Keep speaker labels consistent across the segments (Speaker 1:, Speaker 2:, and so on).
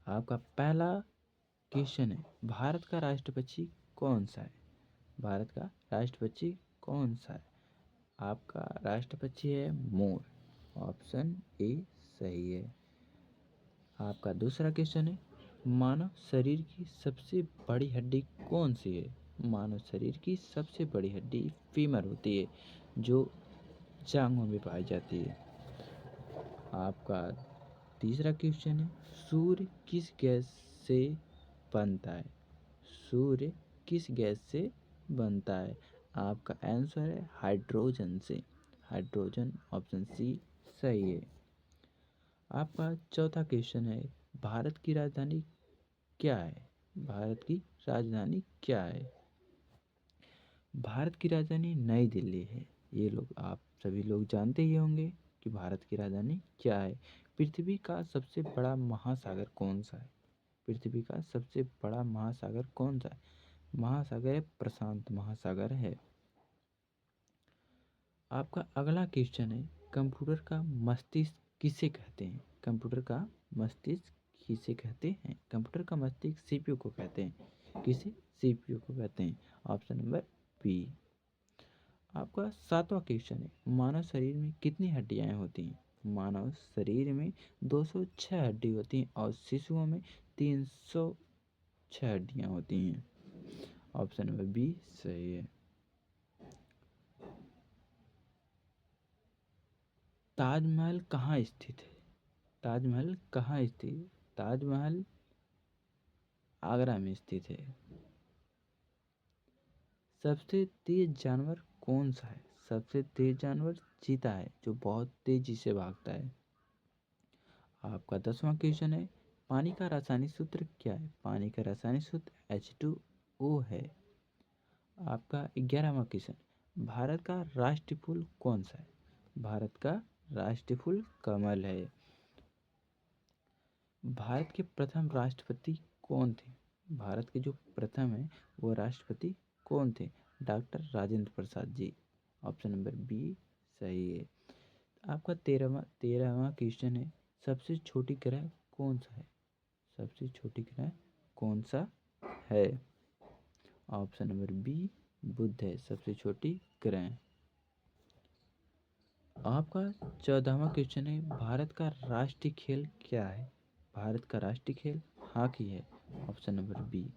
Speaker 1: आपका पहला क्वेश्चन है, भारत का राष्ट्र पक्षी कौन सा है? भारत का राष्ट्र पक्षी कौन सा है? आपका राष्ट्र पक्षी है मोर। ऑप्शन ए सही है। आपका दूसरा क्वेश्चन है, मानव शरीर की सबसे बड़ी हड्डी कौन सी है? मानव शरीर की सबसे बड़ी हड्डी फीमर होती है, जो जांघों में पाई जाती है। आपका तीसरा क्वेश्चन है, सूर्य किस गैस से बनता है? सूर्य किस गैस से बनता है? आपका आंसर है हाइड्रोजन से। हाइड्रोजन, ऑप्शन सी सही है। आपका चौथा क्वेश्चन है, भारत की राजधानी क्या है? भारत की राजधानी क्या है? भारत की राजधानी नई दिल्ली है। ये लोग आप सभी लोग जानते ही होंगे कि भारत की राजधानी क्या है। पृथ्वी का सबसे बड़ा महासागर कौन सा है? पृथ्वी का सबसे बड़ा महासागर कौन सा है? महासागर है प्रशांत महासागर है। आपका अगला क्वेश्चन है, कंप्यूटर का मस्तिष्क किसे कहते हैं? कंप्यूटर का मस्तिष्क किसे कहते हैं? कंप्यूटर का मस्तिष्क सीपीयू को कहते हैं। किसे? सीपीयू को कहते हैं। Option number B. आपका सातवां क्वेश्चन है, मानव शरीर में कितनी हड्डियां होती हैं? मानव शरीर में 206 हड्डी होती हैं और शिशुओं में 306 हड्डियां होती हैं। ऑप्शन नंबर बी सही है। ताजमहल कहाँ स्थित है? ताजमहल कहाँ स्थित है? ताजमहल आगरा में स्थित है। सबसे तेज जानवर कौन सा है? सबसे तेज जानवर चीता है, जो बहुत तेजी से भागता है। आपका 10वां क्वेश्चन है, पानी का रासायनिक सूत्र क्या है? पानी का रासायनिक सूत्र H2O है। आपका 11वां क्वेश्चन, भारत का राष्ट्रीय फूल कौन सा है? भारत का राष्ट्रीय फूल कमल है। भारत के प्रथम राष्ट्रपति कौन थे? भारत के जो प्रथम है वो राष्ट्रपति कौन थे? Doctor Rajendra Prasad ji. Option number B सही है। आपका 13वां क्वेश्चन है, सबसे छोटी ग्रह कौन सा है? सबसे छोटी ग्रह कौन सा है? ऑप्शन नंबर बी बुध है सबसे छोटी ग्रह। आपका 14वां क्वेश्चन है, भारत का राष्ट्रीय खेल क्या है? भारत का राष्ट्रीय खेल हॉकी है। Option number B.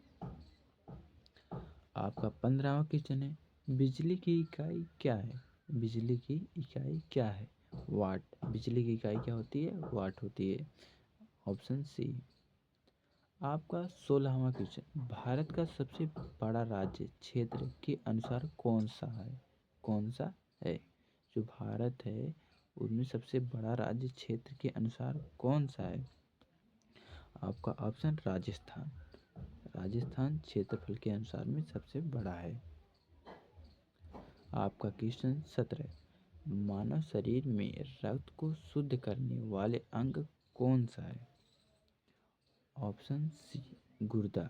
Speaker 1: आपका 15वां क्वेश्चन है, बिजली की इकाई क्या है? बिजली की इकाई क्या है? वाट। बिजली की इकाई क्या होती है? वाट होती है। Option C. आपका 16वां क्वेश्चन, भारत का सबसे बड़ा राज्य क्षेत्र के अनुसार कौन सा है? कौन सा है? जो भारत है उनमें सबसे बड़ा राज्य क्षेत्र के अनुसार कौन सा है? आपका ऑप्शन राजस्थान। राजस्थान क्षेत्रफल के अनुसार में सबसे बड़ा है। आपका क्वेश्चन 17, मानव शरीर में रक्त को शुद्ध करने वाले अंग कौन सा है? ऑप्शन सी गुर्दा।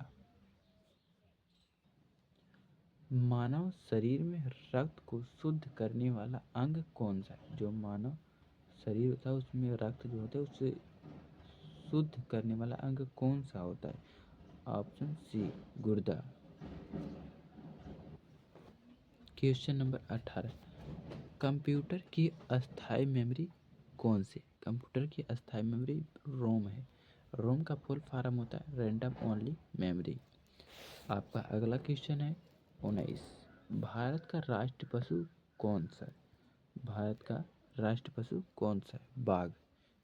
Speaker 1: मानव शरीर में रक्त को शुद्ध करने वाला अंग कौन सा है? जो मानव शरीर होता है उसमें रक्त जो होता है उसे शुद्ध करने वाला अंग कौन सा होता है? ऑप्शन सी गुर्दा। क्वेश्चन नंबर 18, कंप्यूटर की अस्थायी मेमोरी कौन सी? कंप्यूटर की अस्थायी मेमोरी रोम है। रोम का फुल फॉर्म होता है रैंडम ओनली मेमोरी। आपका अगला क्वेश्चन है 19, भारत का राष्ट्रीय पशु कौन सा है? भारत का राष्ट्रीय पशु कौन सा है? बाघ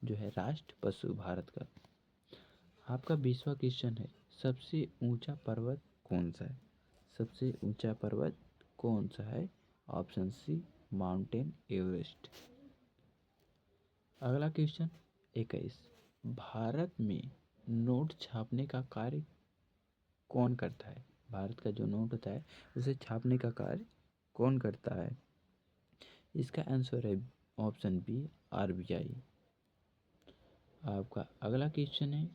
Speaker 1: जो है राष्ट्र पशु भारत का। आपका 20वां क्वेश्चन है, सबसे ऊंचा पर्वत कौन सा है? सबसे ऊंचा पर्वत कौन सा है? Option C mountain Everest. अगला क्वेश्चन 21, भारत में नोट छापने का कार्य कौन करता है? भारत का जो नोट होता है उसे छापने का कार्य कौन करता है? इसका आंसर है ऑप्शन बी आरबीआई। आपका अगला क्वेश्चन है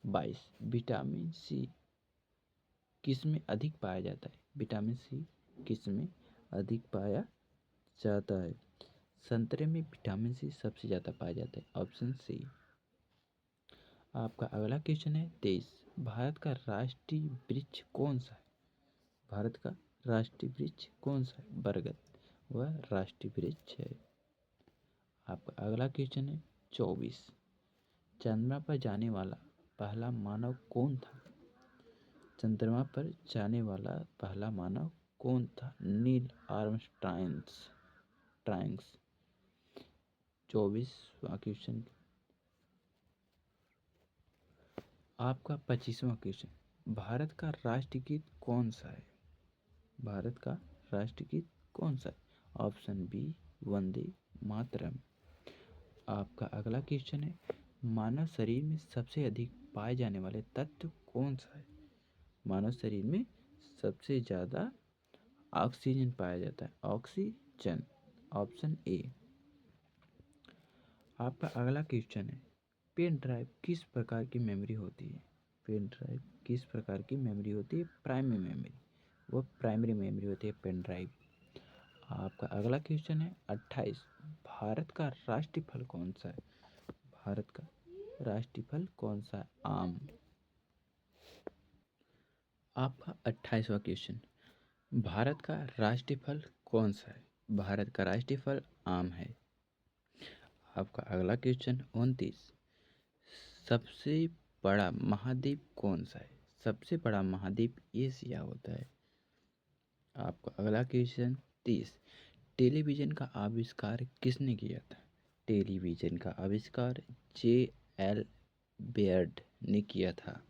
Speaker 1: 22, विटामिन सी किस में अधिक पाया जाता है? विटामिन सी किस में अधिक पाया जाता है? संतरे में विटामिन सी सबसे ज़्यादा पाया जाता है। Option C. आपका अगला क्वेश्चन है 23, भारत का राष्ट्रीय वृक्ष कौन सा है? भारत का राष्ट्रीय वृक्ष कौन सा है? बरगद वह राष्ट्रीय वृक्ष है। आपका अगला क्वेश्चन है 24, चंद्रमा पर जाने वाला पहला मानव कौन था? चंद्रमा पर जाने वाला पहला मानव कौन था? Neil Armstrong. 24वां क्वेश्चन। आपका 25वां क्वेश्चन, भारत का राष्ट्रगीत कौन सा है? भारत का राष्ट्रगीत कौन सा है? Option B Vande Mataram. आपका अगला क्वेश्चन है, मानव शरीर में सबसे अधिक पाए जाने वाले तत्व कौन सा है? मानव शरीर में सबसे ज़्यादा ऑक्सीजन पाया जाता है, ऑक्सीजन, ऑप्शन ए। आपका अगला क्वेश्चन है, पेन ड्राइव किस प्रकार की मेमोरी होती है? पेन ड्राइव किस प्रकार की मेमोरी होती है? प्राइमरी मेमोरी, वो प्राइमरी मेमोरी होती है पेन ड्राइव। आपका अगला क्वेश्चन है 28, भारत का राष्ट्रीय फल कौन सा है? भारत का राष्ट्रीय फल कौन सा है? आम। आपका 28वां क्वेश्चन, भारत का राष्ट्रीय फल कौन सा है? भारत का राष्ट्रीय फल आम है। आपका अगला क्वेश्चन 29, सबसे बड़ा महाद्वीप कौन सा है? सबसे बड़ा महाद्वीप एशिया होता है। आपका अगला क्वेश्चन 30, टेलीविज़न का आविष्कार किसने किया था? टेलीविज़न का आविष्कार जे.एल. बेयर्ड ने किया था।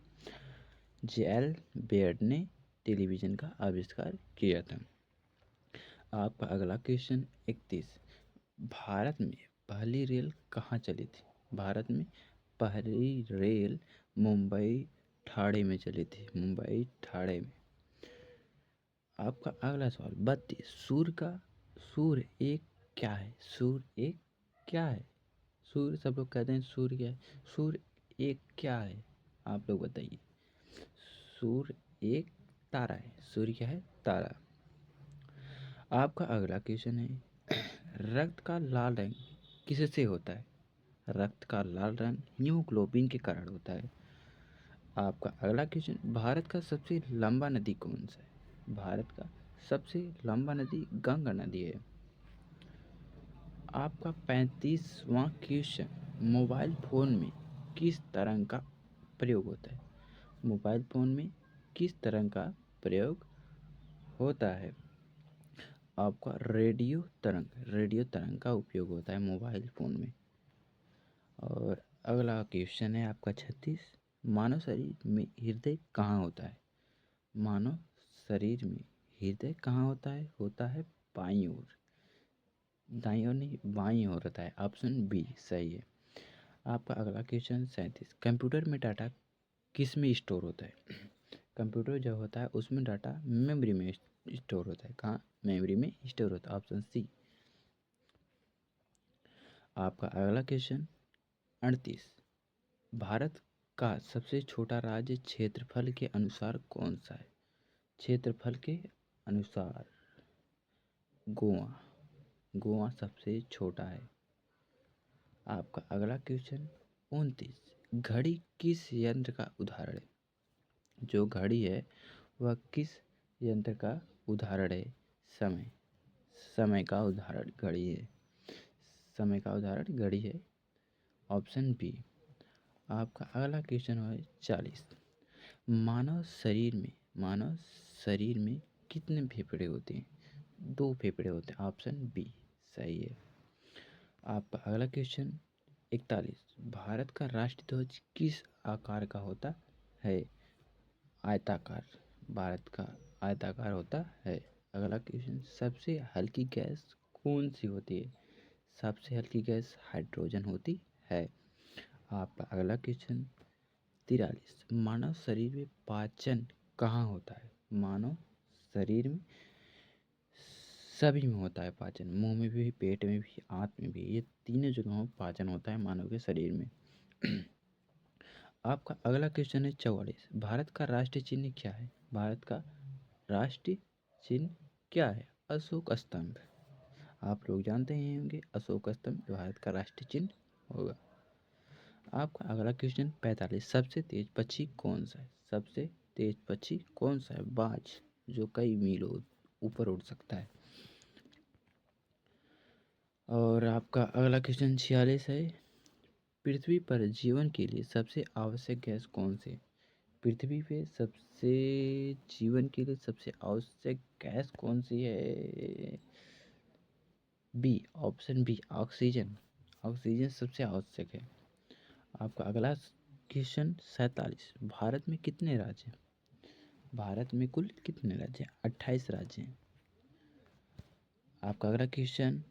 Speaker 1: जे.एल. बेयर्ड ने टेलीविज़न का आविष्कार किया था। आपका अगला क्वेश्चन 31, भारत में पहली रेल कहाँ चली थी? भारत में पहली रेल मुंबई ठाणे में चली थी, मुंबई ठाणे में। आपका अगला सवाल 32, सूर्य एक क्या है? सूर्य एक क्या है? सूर्य सब लोग कहते हैं सूर्य क्या है? सूर्य एक क्या है? आप लोग बताइए। सूर्य एक तारा है। सूर्य क्या है? तारा। आपका अगला क्वेश्चन है, रक्त का लाल रंग किससे होता है? रक्त का लाल रंग हीमोग्लोबिन के कारण होता है। आपका अगला क्वेश्चन, भारत का सबसे लंबा नदी कौन सा है? भारत का सबसे लंबा नदी गंगा नदी है। आपका 35वां क्वेश्चन, मोबाइल फ़ोन में किस तरंग का प्रयोग होता है? मोबाइल फ़ोन में किस तरंग का प्रयोग होता है? आपका रेडियो तरंग का उपयोग होता है मोबाइल फ़ोन में। और अगला क्वेश्चन है आपका 36, मानव शरीर में हृदय कहाँ होता है? मानव शरीर में हृदय कहाँ होता है बाईं ओर, दाईं ओर नहीं, बाईं ओर होता है। ऑप्शन बी सही है। आपका अगला क्वेश्चन 37, कंप्यूटर में डाटा किस में स्टोर होता है? कंप्यूटर जो होता है उसमें डाटा मेमोरी में स्टोर होता है। कहाँ? मेमोरी में स्टोर होता है, ऑप्शन सी। आपका अगला क्वेश्चन 38, भारत का सबसे छोटा राज्य क्षेत्रफल के अनुसार कौन सा है? क्षेत्रफल के अनुसार गोवा, गोवा सबसे छोटा है। आपका अगला क्वेश्चन 29, घड़ी किस यंत्र का उदाहरण है? जो घड़ी है वह किस यंत्र का उदाहरण है? समय, समय का उदाहरण घड़ी है। समय का उदाहरण घड़ी है, ऑप्शन बी। आपका अगला क्वेश्चन है 40, मानव शरीर में कितने फेफड़े होते हैं? 2 फेफड़े होते हैं, ऑप्शन बी सही है। आपका अगला क्वेश्चन 41, भारत का राष्ट्रीय ध्वज किस आकार का होता है? आयताकार, भारत का आयताकार होता है। अगला क्वेश्चन, सबसे हल्की गैस कौन सी होती है? सबसे हल्की गैस हाइड्रोजन होती है। आपका अगला क्वेश्चन 43, मानव शरीर में पाचन कहाँ होता है? मानव शरीर में सभी में होता है पाचन, मुंह में भी, पेट में भी, आंत में भी, ये तीनों जगहों में पाचन होता है मानव के शरीर में। आपका अगला क्वेश्चन है 44, भारत का राष्ट्रीय चिन्ह क्या है? भारत का राष्ट्रीय चिन्ह क्या है? अशोक स्तंभ। आप लोग जानते ही होंगे अशोक स्तंभ भारत का राष्ट्रीय चिन्ह होगा। आपका अगला क्वेश्चन 45, सबसे तेज पक्षी कौन सा है? सबसे तेज पक्षी कौन सा है? बाज, जो कई मीलों ऊपर उड़ सकता है। और आपका अगला क्वेश्चन 46 है, पृथ्वी पर जीवन के लिए सबसे आवश्यक गैस कौन सी है? पृथ्वी पे सबसे जीवन के लिए सबसे आवश्यक गैस कौन सी है? B, option B, oxygen. Oxygen सबसे आवश्यक है। आपका अगला क्वेश्चन 47, भारत में कितने राज्य हैं? भारत में कुल कितने राज्य हैं? 28 राज्य हैं। आपका अगला क्वेश्चन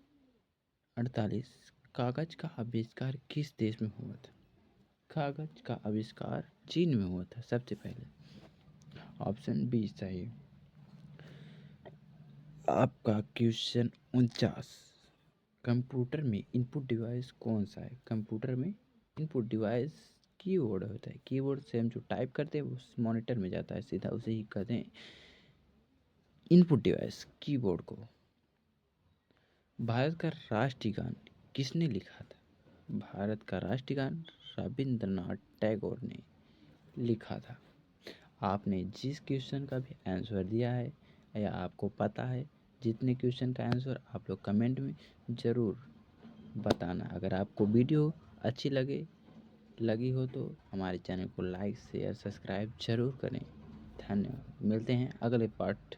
Speaker 1: 48, कागज का आविष्कार किस देश में हुआ था? कागज का आविष्कार चीन में हुआ था सबसे पहले। ऑप्शन बी सही। आपका क्वेश्चन 49, कंप्यूटर में इनपुट डिवाइस कौन सा है? कंप्यूटर में इनपुट डिवाइस कीबोर्ड होता है। कीबोर्ड से हम जो टाइप करते हैं वो मॉनिटर में जाता है सीधा, उसे ही कहते हैं इनपुट डिवाइस, कीबोर्ड को। भारत का राष्ट्रीय गान किसने लिखा था? भारत का राष्ट्रीय गान रविंद्रनाथ टैगोर ने लिखा था। आपने जिस क्वेश्चन का भी आंसर दिया है या आपको पता है, जितने क्वेश्चन का आंसर, आप लोग कमेंट में ज़रूर बताना। अगर आपको वीडियो अच्छी लगी हो तो हमारे चैनल को लाइक शेयर सब्सक्राइब जरूर करें। धन्यवाद। मिलते हैं अगले पार्ट